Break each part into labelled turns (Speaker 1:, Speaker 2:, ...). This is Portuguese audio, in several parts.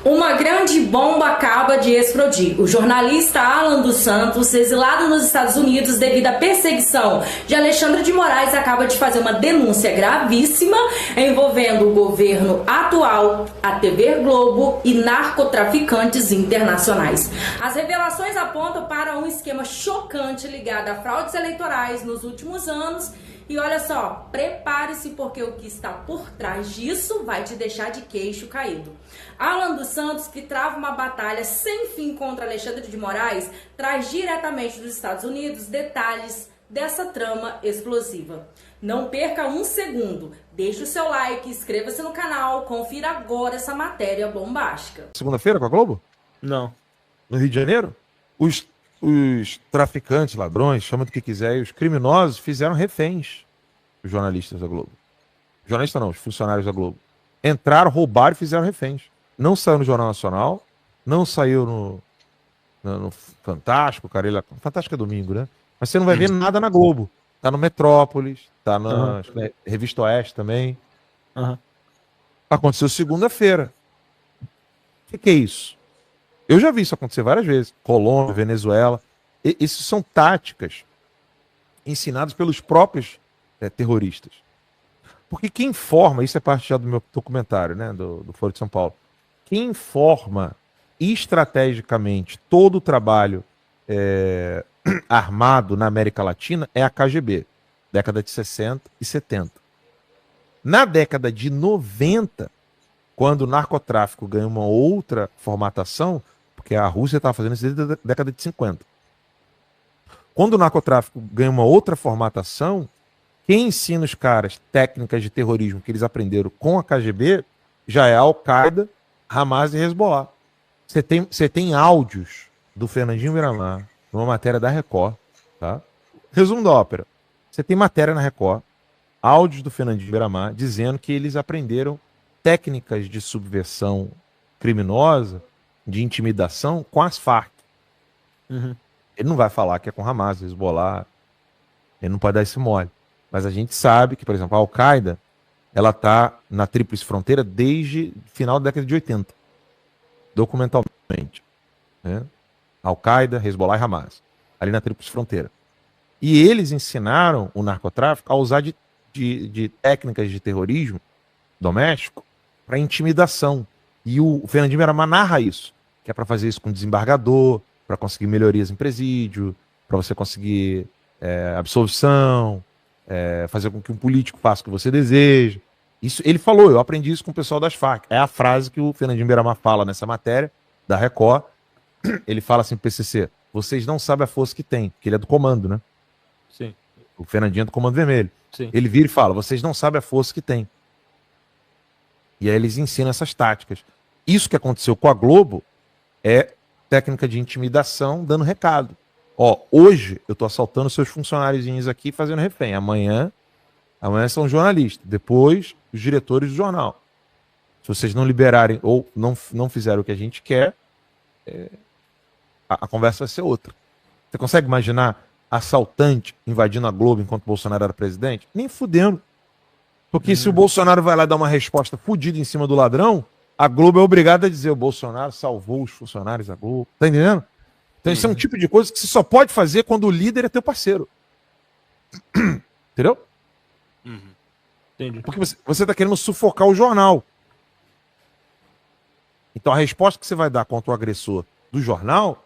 Speaker 1: Uma grande bomba acaba de explodir. O jornalista Alan dos Santos, exilado nos Estados Unidos devido à perseguição de Alexandre de Moraes, acaba de fazer uma denúncia gravíssima envolvendo o governo atual, a TV Globo e narcotraficantes internacionais. As revelações apontam para um esquema chocante ligado a fraudes eleitorais nos últimos anos. E olha só, prepare-se porque o que está por trás disso vai te deixar de queixo caído. Alan dos Santos, que trava uma batalha sem fim contra Alexandre de Moraes, traz diretamente dos Estados Unidos detalhes dessa trama explosiva. Não perca um segundo, deixe o seu like, inscreva-se no canal, confira agora essa matéria bombástica.
Speaker 2: Segunda-feira com a Globo?
Speaker 3: Não.
Speaker 2: No Rio de Janeiro? Os traficantes, ladrões, chama do que quiser, e os criminosos fizeram reféns os jornalistas da Globo. Jornalistas não, os funcionários da Globo. Entraram, roubaram e fizeram reféns. Não saiu no Jornal Nacional, não saiu no Fantástico, cara. Fantástico é domingo, né? Mas você não vai ver nada na Globo. Tá no Metrópolis, tá na Revista Oeste também. Aconteceu segunda-feira. O que é isso? Eu já vi isso acontecer várias vezes. Colômbia, Venezuela. Isso são táticas ensinadas pelos próprios terroristas. Porque quem informa, isso é parte já do meu documentário, né, do Foro de São Paulo, quem informa estrategicamente todo o trabalho armado na América Latina é a KGB, década de 60 e 70. Na década de 90, quando o narcotráfico ganhou uma outra formatação, porque a Rússia estava fazendo isso desde a década de 50. Quando o narcotráfico ganha uma outra formatação, quem ensina os caras técnicas de terrorismo que eles aprenderam com a KGB já é a Al-Qaeda, Hamas e Hezbollah. Você tem áudios do Fernandinho Beiramar, numa matéria da Record, tá? Resumo da ópera. Você tem matéria na Record, áudios do Fernandinho Beiramar, dizendo que eles aprenderam técnicas de subversão criminosa, de intimidação com as Farc. Ele não vai falar que é com Hamas, Hezbollah, ele não pode dar esse mole. Mas a gente sabe que, por exemplo, a Al-Qaeda, ela está na Tríplice Fronteira desde o final da década de 80, documentalmente. Né? Al-Qaeda, Hezbollah e Hamas, ali na Tríplice Fronteira. E eles ensinaram o narcotráfico a usar de técnicas de terrorismo doméstico para intimidação. E o Fernandinho Beiramar narra isso, que é para fazer isso com desembargador, para conseguir melhorias em presídio, para você conseguir absolvição, fazer com que um político faça o que você deseja. Isso, ele falou, eu aprendi isso com o pessoal das Farc. É a frase que o Fernandinho Beiramar fala nessa matéria da Record. Ele fala assim pro PCC, vocês não sabem a força que tem, porque ele é do comando, né?
Speaker 3: Sim.
Speaker 2: O Fernandinho é do Comando Vermelho.
Speaker 3: Sim.
Speaker 2: Ele vira e fala, vocês não sabem a força que tem. E aí eles ensinam essas táticas. Isso que aconteceu com a Globo é técnica de intimidação dando recado. Ó, hoje eu tô assaltando seus funcionáriozinhos aqui fazendo refém. Amanhã são jornalistas. Depois, os diretores do jornal. Se vocês não liberarem ou não fizerem o que a gente quer, a conversa vai ser outra. Você consegue imaginar assaltante invadindo a Globo enquanto o Bolsonaro era presidente? Nem fudendo. Porque se o Bolsonaro vai lá dar uma resposta fudida em cima do ladrão, a Globo é obrigada a dizer o Bolsonaro salvou os funcionários da Globo. Tá entendendo? Então isso é um tipo de coisa que você só pode fazer quando o líder é teu parceiro. Entendeu?
Speaker 3: Entendi.
Speaker 2: Porque você tá querendo sufocar o jornal. Então a resposta que você vai dar contra o agressor do jornal,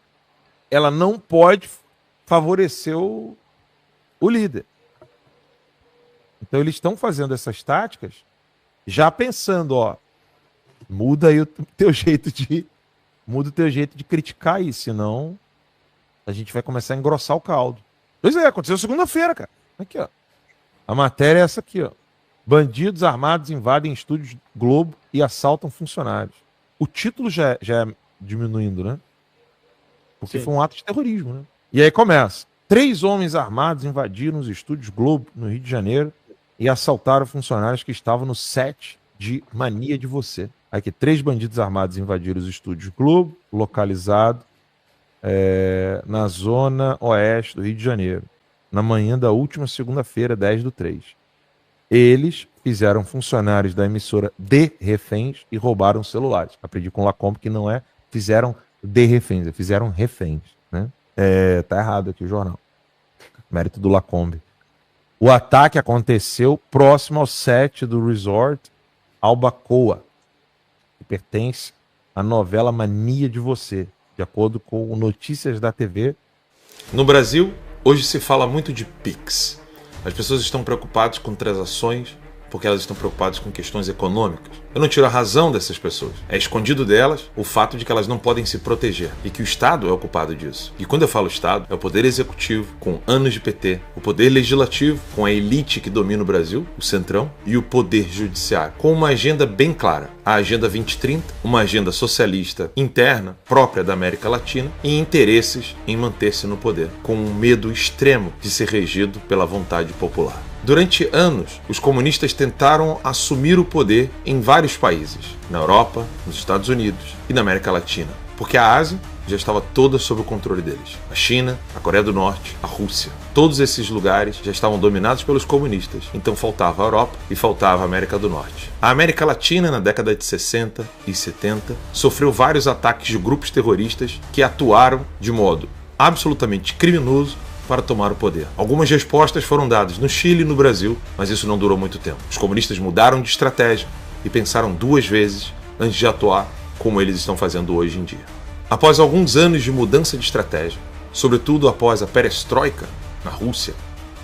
Speaker 2: ela não pode favorecer o líder. Então eles estão fazendo essas táticas já pensando, ó, muda aí o teu jeito de criticar isso, senão a gente vai começar a engrossar o caldo. Pois é, aconteceu segunda-feira, cara. Aqui, ó. A matéria é essa aqui, ó. Bandidos armados invadem estúdios Globo e assaltam funcionários. O título já é diminuindo, né? Porque
Speaker 3: Sim.
Speaker 2: foi um ato de terrorismo, né? E aí começa. 3 homens armados invadiram os estúdios Globo no Rio de Janeiro e assaltaram funcionários que estavam no set de Mania de Você. Aqui, 3 bandidos armados invadiram os estúdios Globo, localizado na zona oeste do Rio de Janeiro, na manhã da última segunda-feira, 10/3. Eles fizeram funcionários da emissora de reféns e roubaram celulares. Aprendi com o Lacombe que não é fizeram de reféns, fizeram reféns, né? Tá errado aqui o jornal. Mérito do Lacombe. O ataque aconteceu próximo ao set do resort Albacoa, que pertence à novela Mania de Você, de acordo com Notícias da TV.
Speaker 4: No Brasil, hoje se fala muito de Pix. As pessoas estão preocupadas com transações porque elas estão preocupadas com questões econômicas. Eu não tiro a razão dessas pessoas. É escondido delas o fato de que elas não podem se proteger e que o Estado é o culpado disso. E quando eu falo Estado, é o poder executivo com anos de PT, o poder legislativo com a elite que domina o Brasil, o Centrão, e o poder judiciário, com uma agenda bem clara. A Agenda 2030, uma agenda socialista interna, própria da América Latina, e interesses em manter-se no poder, com um medo extremo de ser regido pela vontade popular. Durante anos, os comunistas tentaram assumir o poder em vários países, na Europa, nos Estados Unidos e na América Latina, porque a Ásia já estava toda sob o controle deles. A China, a Coreia do Norte, a Rússia. Todos esses lugares já estavam dominados pelos comunistas, então faltava a Europa e faltava a América do Norte. A América Latina, na década de 60 e 70, sofreu vários ataques de grupos terroristas que atuaram de modo absolutamente criminoso para tomar o poder. Algumas respostas foram dadas no Chile e no Brasil, mas isso não durou muito tempo. Os comunistas mudaram de estratégia e pensaram duas vezes antes de atuar como eles estão fazendo hoje em dia. Após alguns anos de mudança de estratégia, sobretudo após a perestroika na Rússia,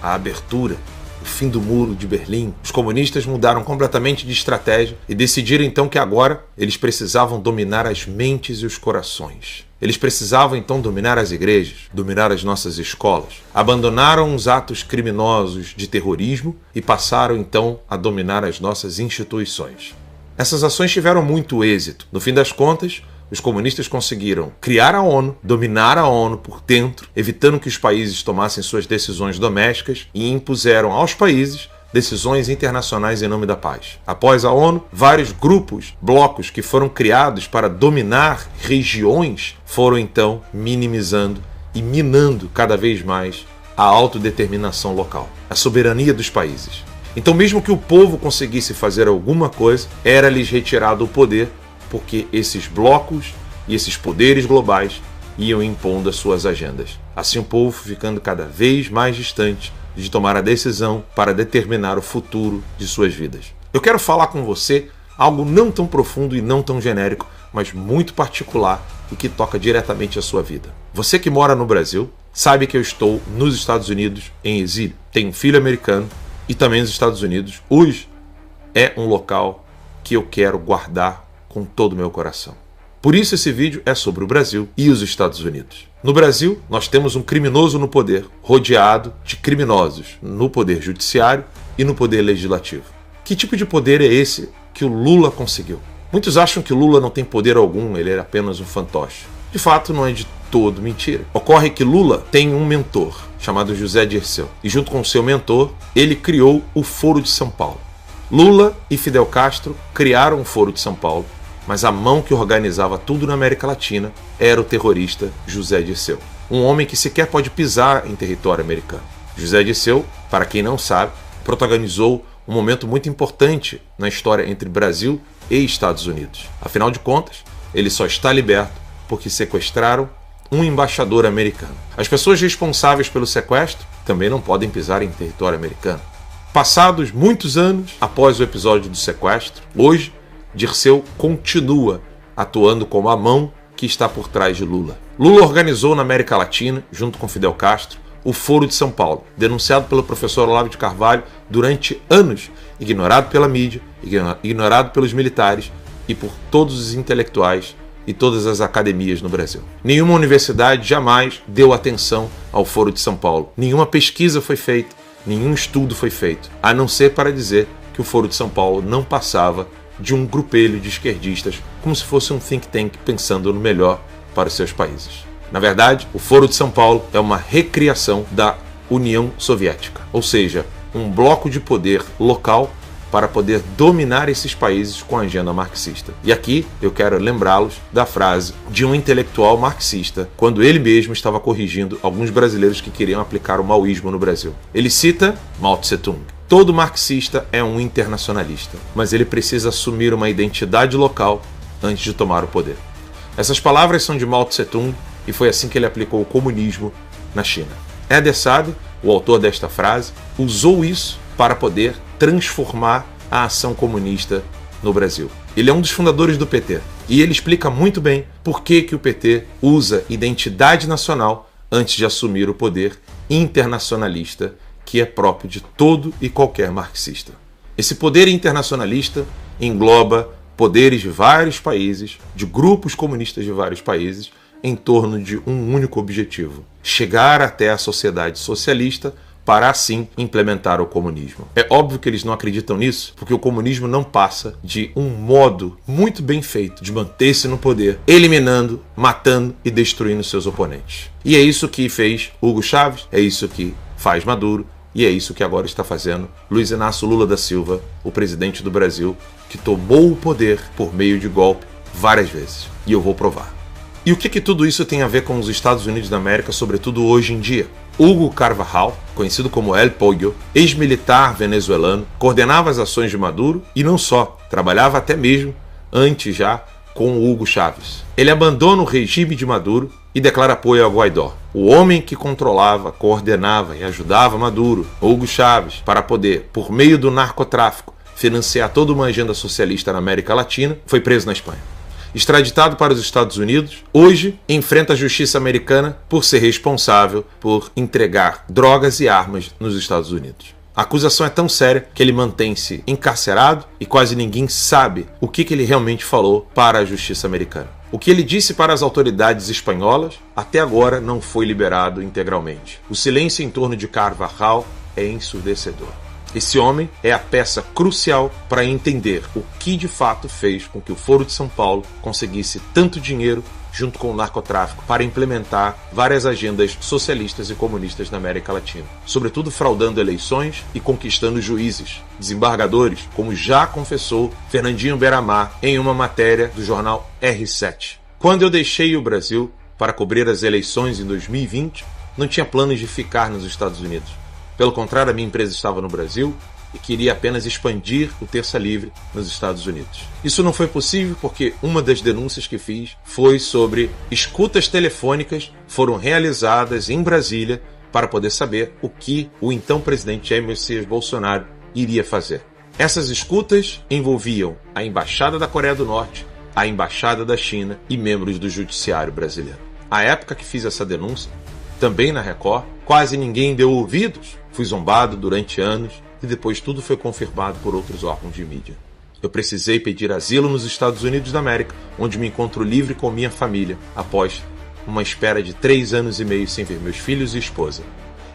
Speaker 4: a abertura, o fim do muro de Berlim, os comunistas mudaram completamente de estratégia e decidiram então que agora eles precisavam dominar as mentes e os corações. Eles precisavam então dominar as igrejas, dominar as nossas escolas. Abandonaram os atos criminosos de terrorismo e passaram então a dominar as nossas instituições. Essas ações tiveram muito êxito. No fim das contas, os comunistas conseguiram criar a ONU, dominar a ONU por dentro, evitando que os países tomassem suas decisões domésticas e impuseram aos países decisões internacionais em nome da paz. Após a ONU, vários grupos, blocos que foram criados para dominar regiões foram então minimizando e minando cada vez mais a autodeterminação local, a soberania dos países. Então, mesmo que o povo conseguisse fazer alguma coisa, era-lhes retirado o poder, porque esses blocos e esses poderes globais iam impondo as suas agendas. Assim o povo ficando cada vez mais distante de tomar a decisão para determinar o futuro de suas vidas. Eu quero falar com você algo não tão profundo e não tão genérico, mas muito particular e que toca diretamente a sua vida. Você que mora no Brasil sabe que eu estou nos Estados Unidos em exílio. Tenho um filho americano e também nos Estados Unidos. Hoje é um local que eu quero guardar com todo o meu coração. Por isso esse vídeo é sobre o Brasil e os Estados Unidos. No Brasil, nós temos um criminoso no poder, rodeado de criminosos no poder judiciário e no poder legislativo. Que tipo de poder é esse que o Lula conseguiu? Muitos acham que o Lula não tem poder algum, ele é apenas um fantoche. De fato, não é de todo mentira. Ocorre que Lula tem um mentor, chamado José Dirceu. E junto com seu mentor, ele criou o Foro de São Paulo. Lula e Fidel Castro criaram o Foro de São Paulo, mas a mão que organizava tudo na América Latina era o terrorista José Dirceu, um homem que sequer pode pisar em território americano. José Dirceu, para quem não sabe, protagonizou um momento muito importante na história entre Brasil e Estados Unidos. Afinal de contas, ele só está liberto porque sequestraram um embaixador americano. As pessoas responsáveis pelo sequestro também não podem pisar em território americano. Passados muitos anos após o episódio do sequestro, hoje, Dirceu continua atuando como a mão que está por trás de Lula. Lula organizou na América Latina, junto com Fidel Castro, o Foro de São Paulo, denunciado pelo professor Olavo de Carvalho durante anos, ignorado pela mídia, ignorado pelos militares e por todos os intelectuais e todas as academias no Brasil. Nenhuma universidade jamais deu atenção ao Foro de São Paulo. Nenhuma pesquisa foi feita, nenhum estudo foi feito, a não ser para dizer que o Foro de São Paulo não passava de um grupelho de esquerdistas, como se fosse um think tank pensando no melhor para os seus países. Na verdade, o Foro de São Paulo é uma recriação da União Soviética, ou seja, um bloco de poder local para poder dominar esses países com a agenda marxista. E aqui eu quero lembrá-los da frase de um intelectual marxista, quando ele mesmo estava corrigindo alguns brasileiros que queriam aplicar o maoísmo no Brasil. Ele cita Mao Tse Tung. Todo marxista é um internacionalista, mas ele precisa assumir uma identidade local antes de tomar o poder. Essas palavras são de Mao Tse-tung e foi assim que ele aplicou o comunismo na China. Eder Saad, o autor desta frase, usou isso para poder transformar a ação comunista no Brasil. Ele é um dos fundadores do PT e ele explica muito bem por que o PT usa identidade nacional antes de assumir o poder internacionalista que é próprio de todo e qualquer marxista. Esse poder internacionalista engloba poderes de vários países, de grupos comunistas de vários países, em torno de um único objetivo: chegar até a sociedade socialista para assim implementar o comunismo. É óbvio que eles não acreditam nisso, porque o comunismo não passa de um modo muito bem feito de manter-se no poder, eliminando, matando e destruindo seus oponentes. E é isso que fez Hugo Chávez, é isso que faz Maduro, e é isso que agora está fazendo Luiz Inácio Lula da Silva, o presidente do Brasil, que tomou o poder por meio de golpe várias vezes. E eu vou provar. E o que tudo isso tem a ver com os Estados Unidos da América, sobretudo hoje em dia? Hugo Carvajal, conhecido como El Pollo, ex-militar venezuelano, coordenava as ações de Maduro e não só, trabalhava até mesmo antes já com Hugo Chávez. Ele abandona o regime de Maduro e declara apoio a Guaidó, o homem que controlava, coordenava e ajudava Maduro, Hugo Chávez, para poder, por meio do narcotráfico, financiar toda uma agenda socialista na América Latina, foi preso na Espanha. Extraditado para os Estados Unidos, hoje enfrenta a justiça americana por ser responsável por entregar drogas e armas nos Estados Unidos. A acusação é tão séria que ele mantém-se encarcerado e quase ninguém sabe o que ele realmente falou para a justiça americana. O que ele disse para as autoridades espanholas até agora não foi liberado integralmente. O silêncio em torno de Carvajal é ensurdecedor. Esse homem é a peça crucial para entender o que de fato fez com que o Foro de São Paulo conseguisse tanto dinheiro junto com o narcotráfico para implementar várias agendas socialistas e comunistas na América Latina, sobretudo fraudando eleições e conquistando juízes, desembargadores, como já confessou Fernandinho Beiramar em uma matéria do jornal R7. Quando eu deixei o Brasil para cobrir as eleições em 2020, não tinha planos de ficar nos Estados Unidos. Pelo contrário, a minha empresa estava no Brasil e queria apenas expandir o Terça Livre nos Estados Unidos. Isso não foi possível porque uma das denúncias que fiz foi sobre escutas telefônicas foram realizadas em Brasília para poder saber o que o então presidente Jair Messias Bolsonaro iria fazer. Essas escutas envolviam a Embaixada da Coreia do Norte, a Embaixada da China e membros do Judiciário brasileiro. À época que fiz essa denúncia, também na Record, quase ninguém deu ouvidos. Fui zombado durante anos e depois tudo foi confirmado por outros órgãos de mídia. Eu precisei pedir asilo nos Estados Unidos da América, onde me encontro livre com minha família, após uma espera de 3 anos e meio sem ver meus filhos e esposa.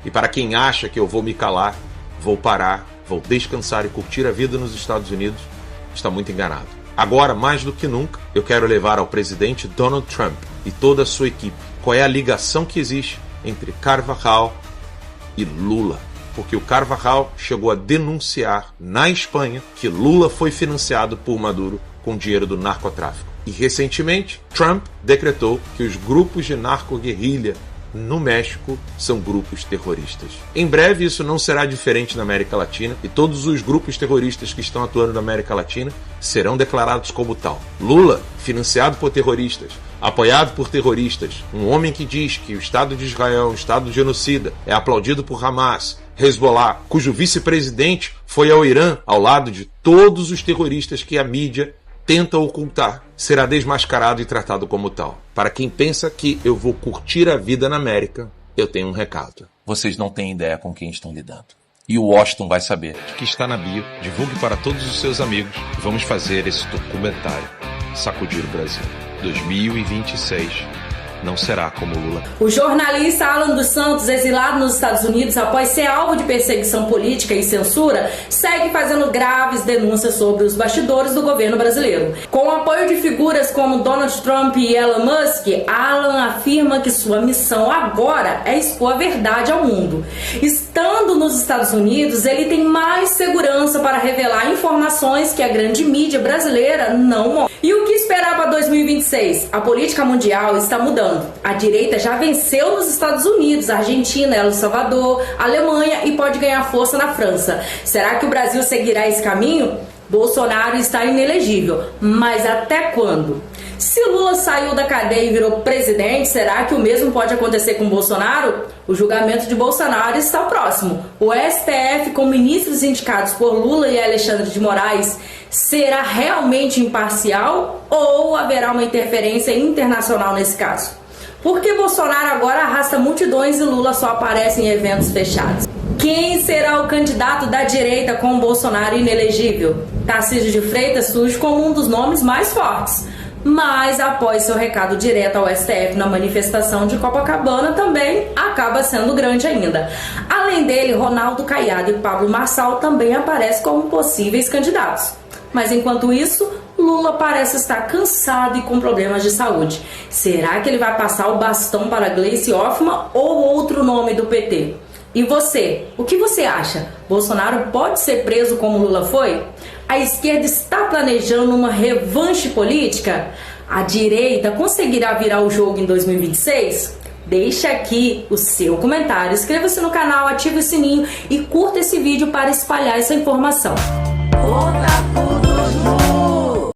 Speaker 4: E para quem acha que eu vou me calar, vou parar, vou descansar e curtir a vida nos Estados Unidos, está muito enganado. Agora, mais do que nunca, eu quero levar ao presidente Donald Trump e toda a sua equipe qual é a ligação que existe entre Carvajal e Lula. Porque o Carvajal chegou a denunciar na Espanha que Lula foi financiado por Maduro com dinheiro do narcotráfico. E recentemente, Trump decretou que os grupos de narco-guerrilha no México são grupos terroristas. Em breve isso não será diferente na América Latina e todos os grupos terroristas que estão atuando na América Latina serão declarados como tal. Lula, financiado por terroristas, apoiado por terroristas, um homem que diz que o Estado de Israel é um Estado genocida, é aplaudido por Hamas, Hezbollah, cujo vice-presidente foi ao Irã ao lado de todos os terroristas que a mídia tenta ocultar, será desmascarado e tratado como tal. Para quem pensa que eu vou curtir a vida na América, eu tenho um recado. Vocês não têm ideia com quem estão lidando. E o Washington vai saber. Que está na bio, divulgue para todos os seus amigos. Vamos fazer esse documentário. Sacudir o Brasil. 2026 não será como Lula.
Speaker 1: O jornalista Alan dos Santos, exilado nos Estados Unidos após ser alvo de perseguição política e censura, segue fazendo graves denúncias sobre os bastidores do governo brasileiro. Com o apoio de figuras como Donald Trump e Elon Musk, Alan afirma que sua missão agora é expor a verdade ao mundo. Estando nos Estados Unidos, ele tem mais segurança para revelar informações que a grande mídia brasileira não mostra. E o que esperar para 2026? A política mundial está mudando. A direita já venceu nos Estados Unidos, Argentina, El Salvador, Alemanha e pode ganhar força na França. Será que o Brasil seguirá esse caminho? Bolsonaro está inelegível, mas até quando? Se Lula saiu da cadeia e virou presidente, será que o mesmo pode acontecer com Bolsonaro? O julgamento de Bolsonaro está próximo. O STF, com ministros indicados por Lula e Alexandre de Moraes, será realmente imparcial ou haverá uma interferência internacional nesse caso? Por que Bolsonaro agora arrasta multidões e Lula só aparece em eventos fechados? Quem será o candidato da direita com Bolsonaro inelegível? Tarcísio de Freitas surge como um dos nomes mais fortes, mas após seu recado direto ao STF na manifestação de Copacabana também acaba sendo grande ainda. Além dele, Ronaldo Caiado e Pablo Marçal também aparecem como possíveis candidatos. Mas enquanto isso, Lula parece estar cansado e com problemas de saúde. Será que ele vai passar o bastão para Gleice Hoffmann ou outro nome do PT? E você, o que você acha? Bolsonaro pode ser preso como Lula foi? A esquerda está planejando uma revanche política? A direita conseguirá virar o jogo em 2026? Deixe aqui o seu comentário, inscreva-se no canal, ative o sininho e curta esse vídeo para espalhar essa informação.